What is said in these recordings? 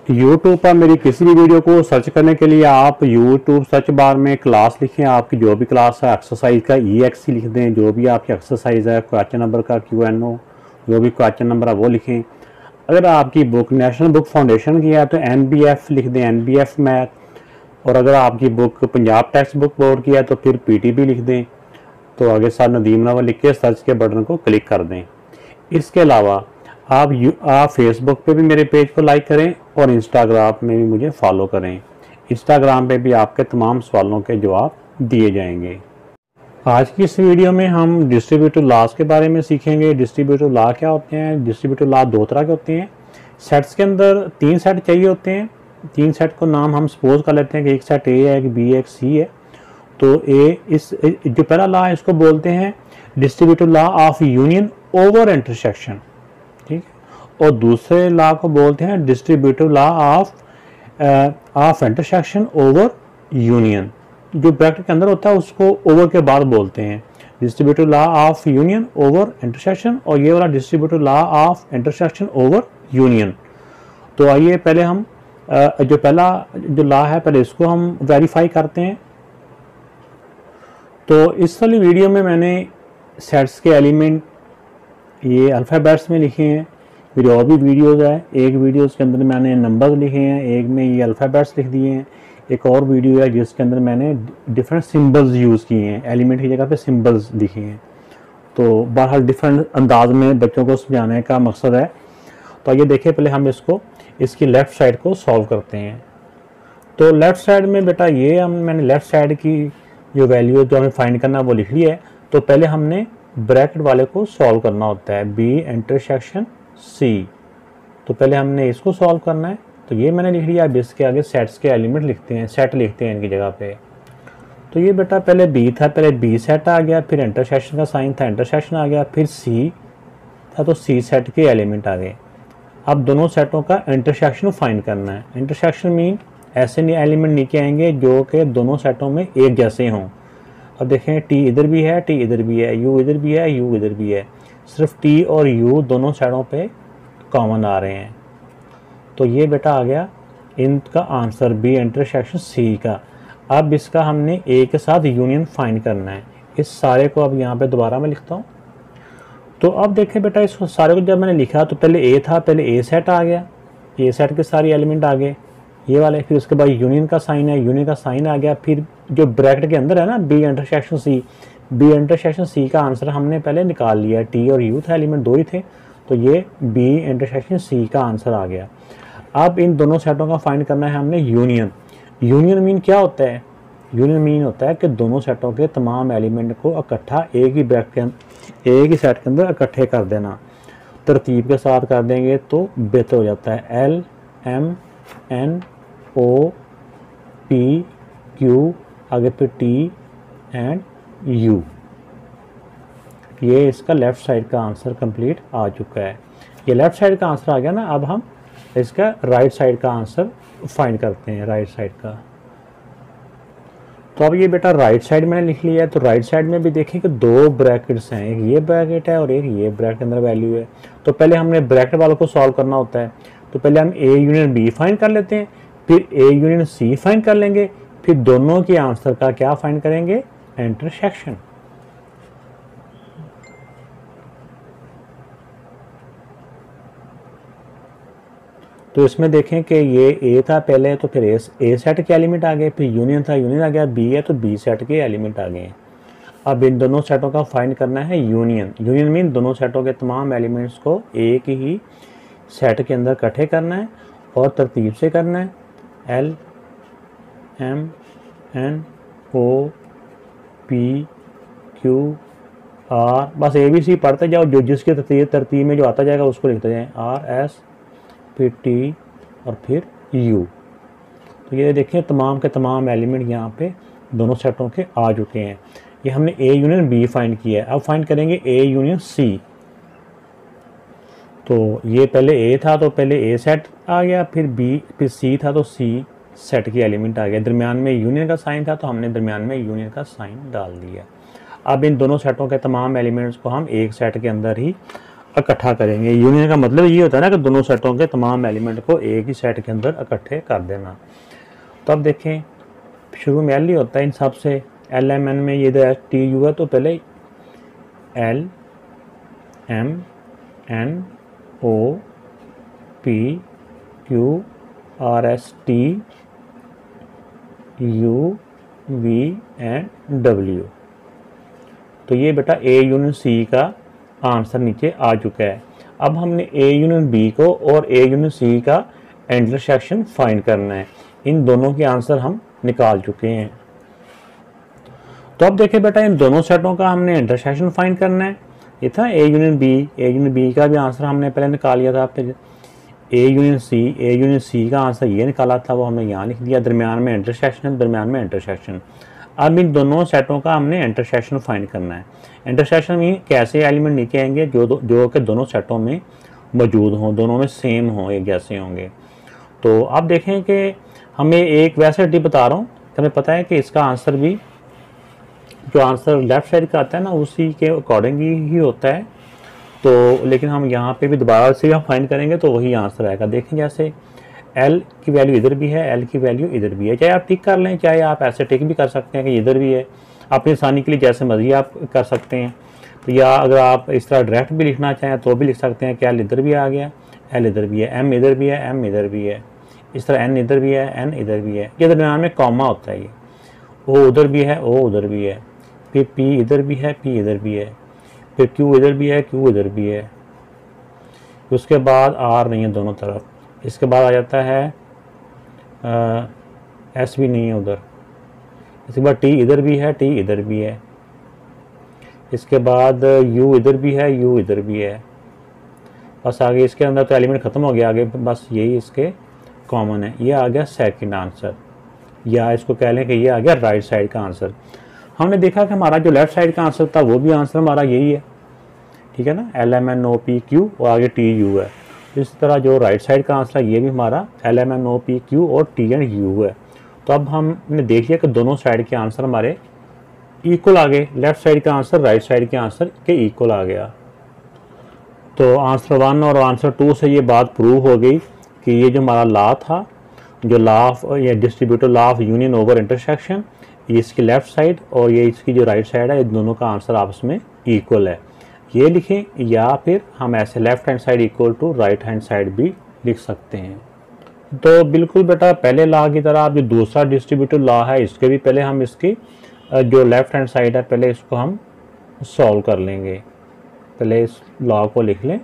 YouTube पर मेरी किसी भी वीडियो को सर्च करने के लिए आप यूट्यूब सर्च बार में क्लास लिखें। आपकी जो भी क्लास है एक्सरसाइज का EXC लिख दें। जो भी आपकी एक्सरसाइज है, क्वेश्चन नंबर का QNO, जो भी क्वेश्चन नंबर है वो लिखें। अगर आपकी बुक नेशनल बुक फाउंडेशन की है तो NBF लिख दें, NBF मैथ। और अगर आपकी book Punjab text book board की है तो फिर PTB लिख दें। तो आगे सर नदीम नवल लिख के सर्च के बटन को क्लिक कर दें। इसके अलावा आप फेसबुक पे भी मेरे पेज को लाइक करें और इंस्टाग्राम में भी मुझे फॉलो करें। इंस्टाग्राम पे भी आपके तमाम सवालों के जवाब दिए जाएंगे। आज की इस वीडियो में हम डिस्ट्रीब्यूटिव लॉज के बारे में सीखेंगे। डिस्ट्रीब्यूटिव लॉ क्या होते हैं। डिस्ट्रीब्यूटिव लॉ दो तरह के होते हैं। सेट्स के अंदर 3 सेट चाहिए होते हैं। 3 सेट को नाम हम सपोज कर लेते हैं कि एक सेट A है, एक B है, एक C है। तो जो पहला लॉ है इसको बोलते हैं distributive law of union over intersection, ठीक। और दूसरे लॉ को बोलते हैं distributive law of intersection over union. जो ब्रैकेट के अंदर होता है उसको ओवर के बाद बोलते हैं distributive law of union over intersection, और ये वाला distributive law of intersection over union. तो आइए पहले हम जो पहला जो लॉ है पहले इसको हम वेरीफाई करते हैं। तो इस वाली वीडियो में मैंने सेट्स के एलिमेंट ये अल्फ़ाबेट्स में लिखे हैं। मेरी और भी वीडियोज़ है। एक वीडियोज़ के अंदर मैंने नंबर्स लिखे हैं, एक में ये अल्फ़ाबेट्स लिख दिए हैं। एक और वीडियो है जिसके अंदर मैंने डिफरेंट सिंबल्स यूज़ किए हैं, एलिमेंट की जगह पे सिंबल्स लिखे हैं। तो बहरहाल डिफरेंट अंदाज में बच्चों को समझाने का मकसद है। तो आइए देखिए पहले हम इसकी लेफ़्ट साइड को सॉल्व करते हैं। तो लेफ़्ट साइड में बेटा ये मैंने लेफ़्ट साइड की जो वैल्यू जो हमें फाइंड करना है वो लिख ली है। तो पहले हमने ब्रैकेट वाले को सॉल्व करना होता है, B इंटरसेक्शन C। तो पहले हमने इसको सॉल्व करना है। तो ये मैंने लिख लिया। अब इसके आगे सेट्स के एलिमेंट लिखते हैं, सेट लिखते हैं इनकी जगह पे। तो ये बेटा पहले B था, पहले B सेट आ गया, फिर इंटरसेक्शन का साइन था, इंटरसेक्शन आ गया, फिर C था तो C सेट के एलिमेंट आ गए। अब दोनों सेटों का इंटरसेक्शन फाइंड करना है। इंटरसेक्शन मीन ऐसे एलिमेंट नीचे आएंगे जो कि दोनों सेटों में एक जैसे हों। अब देखें T इधर भी है, T इधर भी है, U इधर भी है, U इधर भी है। सिर्फ T और U दोनों साइडों पे कॉमन आ रहे हैं। तो ये बेटा आ गया इनका आंसर B इंटरसेक्शन C का। अब इसका हमने A के साथ यूनियन फाइंड करना है। इस सारे को अब यहाँ पे दोबारा मैं लिखता हूँ। तो अब देखें बेटा इस सारे को जब मैंने लिखा तो पहले A था, पहले A सेट आ गया, A सेट के सारे एलिमेंट आ गए ये वाले। फिर उसके बाद यूनियन का साइन है, यूनियन का साइन आ गया। फिर जो ब्रैकेट के अंदर है ना B intersection C, B intersection C का आंसर हमने पहले निकाल लिया। T और U था, एलिमेंट दो ही थे, तो ये B इंटरसेक्शन C का आंसर आ गया। अब इन दोनों सेटों का फाइंड करना है हमने यूनियन। यूनियन मीन क्या होता है। यूनियन मीन होता है कि दोनों सेटों के तमाम एलिमेंट को इकट्ठा एक ही ब्रैकेट एक ही सेट के अंदर इकट्ठे कर देना। तरतीब के साथ कर देंगे तो बेहतर हो जाता है। L M N O P Q आगे फिर T एंड U। ये इसका लेफ़्ट साइड का आंसर कंप्लीट आ चुका है। ये लेफ़्ट साइड का आंसर आ गया ना। अब हम इसका राइट साइड का आंसर फाइंड करते हैं, राइट साइड का। तो अब ये बेटा राइट साइड मैंने लिख लिया है। तो राइट साइड में भी देखें कि दो ब्रैकेट्स हैं, एक ये ब्रैकेट है और एक ये ब्रैकेट के अंदर वैल्यू है। तो पहले हमने ब्रैकेट वालों को सॉल्व करना होता है। तो पहले हम A यूनियन B फाइंड कर लेते हैं, फिर A यूनियन C फाइंड कर लेंगे, फिर दोनों के आंसर का क्या फाइंड करेंगे, इंटरसेक्शन। तो इसमें देखें कि ये A था पहले, तो फिर A सेट के एलिमेंट आ गए, फिर यूनियन था, यूनियन आ गया, B है तो B सेट के एलिमेंट आ गए। अब इन दोनों सेटों का फाइंड करना है यूनियन। यूनियन मीन दोनों सेटों के तमाम एलिमेंट्स को एक ही सेट के अंदर इकट्ठे करना है और तरतीब से करना है। L M N O P Q R, बस ABC पढ़ते जाओ, जो जिसकी तरतीब में जो आता जाएगा उसको लिखते जाएं। R S फिर T और फिर U। तो ये देखें तमाम के तमाम एलिमेंट यहाँ पे दोनों सेटों के आ चुके हैं। ये हमने A यूनियन B फाइंड किया है। अब फाइंड करेंगे A यूनियन C। तो ये पहले A था तो पहले A सेट आ गया, फिर B, फिर C था तो C सेट के एलिमेंट आ गया। दरमियान में यूनियन का साइन था तो हमने दरमियान में यूनियन का साइन डाल दिया। अब इन दोनों सेटों के तमाम एलिमेंट्स को हम एक सेट के अंदर ही इकट्ठा करेंगे। यूनियन का मतलब ये होता है ना कि दोनों सेटों के तमाम एलिमेंट को एक ही सेट के अंदर इकट्ठे कर देना। तो अब देखें शुरू में एल ही होता है इन सब से, एल एम एन में ये इधर टी यू है, तो पहले L M N O P Q R S T U V and W. तो ये बेटा ए यूनियन सी का आंसर नीचे आ चुका है। अब हमने ए यूनियन बी को और ए यूनियन सी का इंटरसेक्शन फाइंड करना है। इन दोनों के आंसर हम निकाल चुके हैं। तो अब देखिए बेटा इन दोनों सेटों का हमने इंटरसेक्शन फाइंड करना है। ये था ए यूनियन बी का भी आंसर हमने पहले निकाल लिया था। फिर ए यूनियन सी का आंसर ये निकाला था, वो हमने यहाँ लिख दिया। दरमियान में इंटरसेक्शन। अब इन दोनों सेटों का हमने इंटरसेक्शन फाइंड करना है। इंटरसेक्शन में कैसे एलिमेंट नीचे आएंगे जो कि दोनों सेटों में मौजूद हों, दोनों में सेम हों, एक जैसे होंगे। तो आप देखें कि हमें एक वैसे टिप बता रहा हूँ कि हमें पता है कि इसका आंसर भी जो आंसर लेफ्ट साइड का आता है ना उसी के अकॉर्डिंग ही होता है। तो लेकिन हम यहाँ पे भी दोबारा से हम फाइंड करेंगे तो वही आंसर आएगा। देखें जैसे L की वैल्यू इधर भी है, L की वैल्यू इधर भी है। चाहे आप टिक कर लें, चाहे आप ऐसे टिक भी कर सकते हैं कि इधर भी है। अपनी आसानी के लिए जैसे मर्जी आप कर सकते हैं। तो या अगर आप इस तरह डायरेक्ट भी लिखना चाहें तो भी लिख सकते हैं कि L इधर भी आ गया, L इधर भी है, M इधर भी है, M इधर भी है। इस तरह N इधर भी है, N इधर भी है। ये दरमियान में कॉमा होता है। ये O उधर भी है, O उधर भी है। फिर P इधर भी है, P इधर भी है। फिर Q इधर भी है, Q इधर भी है। उसके बाद R नहीं है दोनों तरफ। इसके बाद आ जाता है S भी नहीं है उधर। इसके बाद T इधर भी है, T इधर भी है। इसके बाद U इधर भी है, U इधर भी है। बस आगे इसके अंदर तो एलिमेंट ख़त्म हो गया, आगे बस यही इसके कॉमन है। ये आ गया सेकंड आंसर, या इसको कह लें कि ये आ गया राइट साइड का आंसर। हमने देखा कि हमारा जो लेफ्ट साइड का आंसर था वो भी आंसर हमारा यही है, ठीक है ना, LMNOPQ और आगे TU है। इस तरह जो राइट साइड का आंसर है ये भी हमारा LMNOPQ और T एंड U है। तो अब हमने देख लिया कि दोनों साइड के आंसर हमारे इक्वल आ गए। लेफ्ट साइड का आंसर राइट साइड के आंसर के इक्वल आ गया। तो आंसर 1 और आंसर 2 से ये बात प्रूव हो गई कि ये जो हमारा लॉ था, जो लॉ ऑफ या distributive law of union over intersection, ये इसकी लेफ्ट साइड और ये इसकी जो राइट साइड है, ये दोनों का आंसर आपस में इक्वल है। ये लिखें, या फिर हम ऐसे left hand side equal to right hand side भी लिख सकते हैं। तो बिल्कुल बेटा पहले लॉ की तरह आप जो दूसरा डिस्ट्रीब्यूटिव लॉ है इसके भी पहले हम इसकी जो लेफ्ट हैंड साइड है पहले इसको हम सॉल्व कर लेंगे। पहले इस लॉ को लिख लें।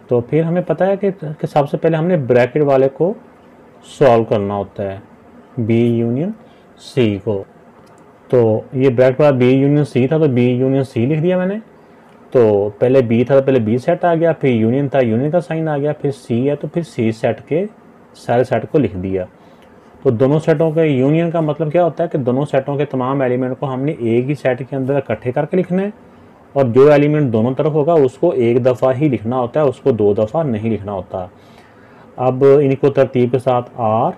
तो फिर हमें पता है कि सबसे पहले हमने ब्रैकेट वाले को सॉल्व करना होता है, B यूनियन C को। तो ये ब्रैकेट वाला B यूनियन C था तो B यूनियन C लिख दिया मैंने। तो पहले B था तो पहले B सेट आ गया, फिर यूनियन था, यूनियन का साइन आ गया, फिर C है तो फिर C सेट के सारे सेट को लिख दिया। तो दोनों सेटों के यूनियन का मतलब क्या होता है कि दोनों सेटों के तमाम एलिमेंट को हमने एक ही सेट के अंदर इकट्ठे करके लिखना है, और जो एलिमेंट दोनों तरफ होगा उसको एक दफ़ा ही लिखना होता है, उसको 2 दफ़ा नहीं लिखना होता। अब इनको तरतीब के साथ R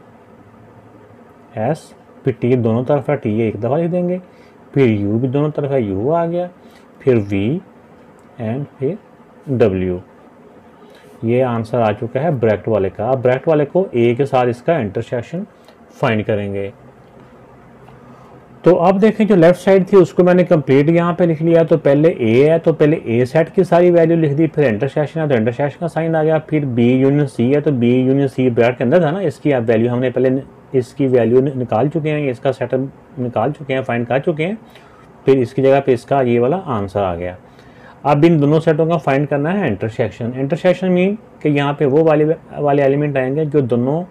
S फिर T दोनों तरफ है, T एक दफ़ा लिख देंगे, फिर U भी दोनों तरफ है, U आ गया, फिर V एंड फिर W। ये आंसर आ चुका है ब्रैकेट वाले का। अब ब्रैकेट वाले को A के साथ इसका इंटरसेक्शन फाइंड करेंगे। तो अब देखें जो लेफ्ट साइड थी उसको मैंने कंप्लीट यहाँ पे लिख लिया। तो पहले A है तो पहले A सेट की सारी वैल्यू लिख दी, फिर इंटरसेक्शन है तो इंटरसेक्शन का साइन आ गया, फिर B यूनियन C है तो B यूनियन C ब्रैकेट के अंदर था ना, इसकी अब वैल्यू हमने पहले इसकी वैल्यू निकाल चुके हैं, इसका सेटअप निकाल चुके हैं, फाइंड कर चुके हैं। फिर इसकी जगह पे इसका ये वाला आंसर आ गया। अब इन दोनों सेटों का फाइंड करना है इंटरसेक्शन। इंटरसेक्शन मीन कि यहाँ पे वो वाले एलिमेंट आएंगे जो दोनों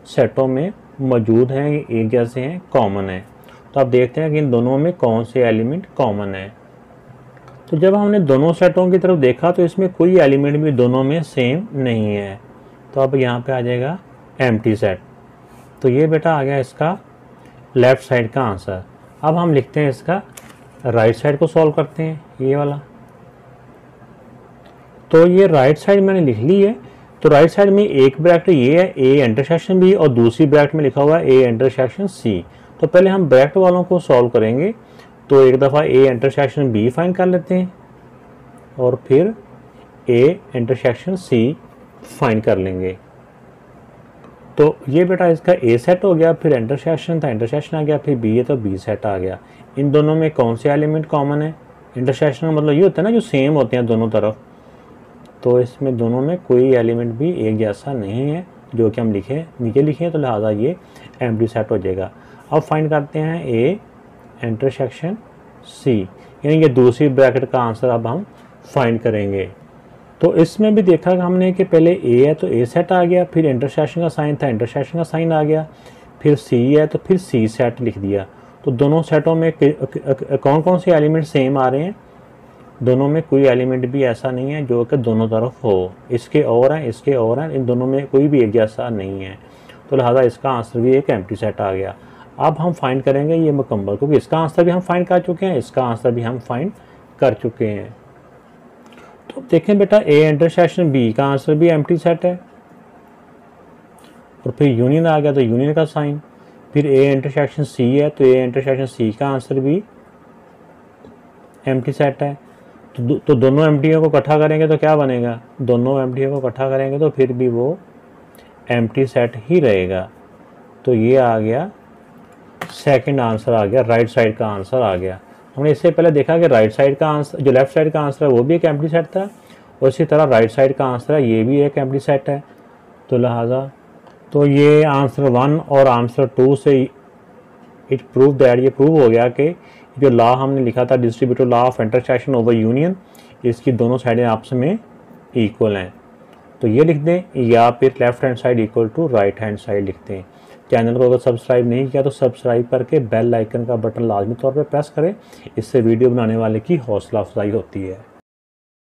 सेटों में मौजूद हैं, एक जैसे हैं, कॉमन है। तो आप देखते हैं कि इन दोनों में कौन से एलिमेंट कॉमन है। तो जब हमने दोनों सेटों की तरफ देखा तो इसमें कोई एलिमेंट भी दोनों में सेम नहीं है। तो अब यहाँ पे आ जाएगा एम्प्टी सेट। तो ये बेटा आ गया इसका लेफ्ट साइड का आंसर। अब हम लिखते हैं इसका राइट साइड को सॉल्व करते हैं, ये वाला। तो ये राइट साइड मैंने लिख ली है। तो राइट साइड में एक ब्रैकेट ये है A इंटरसेक्शन B और दूसरी ब्रैकेट में लिखा हुआ है A इंटरसेक्शन C। तो पहले हम ब्रैकेट वालों को सॉल्व करेंगे। तो एक दफ़ा A इंटरसेक्शन B फाइंड कर लेते हैं और फिर ए इंटरसेक्शन सी फाइंड कर लेंगे। तो ये बेटा इसका ए सेट हो गया, फिर इंटरसेक्शन था, इंटरसेक्शन आ गया, फिर बी है तो बी सेट आ गया। इन दोनों में कौन से एलिमेंट कॉमन है? इंटरसेक्शन मतलब ये होता है ना जो सेम होते हैं दोनों तरफ, तो इसमें दोनों में कोई एलिमेंट भी एक जैसा नहीं है जो कि हम नीचे लिखे हैं, तो लिहाजा ये एम्प्टी सेट हो जाएगा। अब फाइंड करते हैं ए इंटरसेक्शन सी, यानी कि दूसरी ब्रैकेट का आंसर अब हम फाइंड करेंगे। तो इसमें भी देखा हमने कि पहले ए है तो ए सेट आ गया, फिर इंटरसेक्शन का साइन था, इंटरसेक्शन का साइन आ गया, फिर सी है तो फिर सी सेट लिख दिया। तो दोनों सेटों में कौन कौन से एलिमेंट सेम आ रहे हैं? दोनों में कोई एलिमेंट भी ऐसा नहीं है जो कि दोनों तरफ हो, इसके और हैं, इसके और हैं, इन दोनों में कोई भी एक जैसा नहीं है, तो लिहाजा इसका आंसर भी एक एम्प्टी सेट आ गया। अब हम फाइंड करेंगे ये मुकम्मल, क्योंकि इसका आंसर भी हम फाइंड कर चुके हैं, इसका आंसर भी हम फाइंड कर चुके हैं। तो देखें बेटा ए इंटरसेक्शन बी का आंसर भी एम्प्टी सेट है, और फिर यूनियन आ गया तो यूनियन का साइन, फिर ए इंटरसेक्शन सी है तो ए इंटरसेक्शन सी का आंसर भी एम्प्टी सेट है। तो दोनों एम्प्टियों को इकट्ठा करेंगे तो क्या बनेगा? दोनों एम्प्टियों को इकट्ठा करेंगे तो फिर भी वो एम्प्टी सेट ही रहेगा। तो ये आ गया सेकंड आंसर, आ गया राइट साइड का आंसर आ गया। हमने इससे पहले देखा कि राइट साइड का आंसर, जो लेफ्ट साइड का आंसर है वो भी एक एम्प्टी सेट था, और इसी तरह राइट साइड का आंसर है ये भी एक एम्प्टी सेट है। तो लिहाजा तो ये आंसर 1 और आंसर 2 से इट प्रूव दैट, ये प्रूव हो गया कि जो लॉ हमने लिखा था distributive law of intersection over union, इसकी दोनों साइडें आपस में इक्वल हैं। तो ये लिख दें, या फिर left hand side equal to right hand side लिख दें। चैनल को अगर सब्सक्राइब नहीं किया तो सब्सक्राइब करके बेल आइकन का बटन लाजमी तौर पे प्रेस करें, इससे वीडियो बनाने वाले की हौसला अफजाई होती है।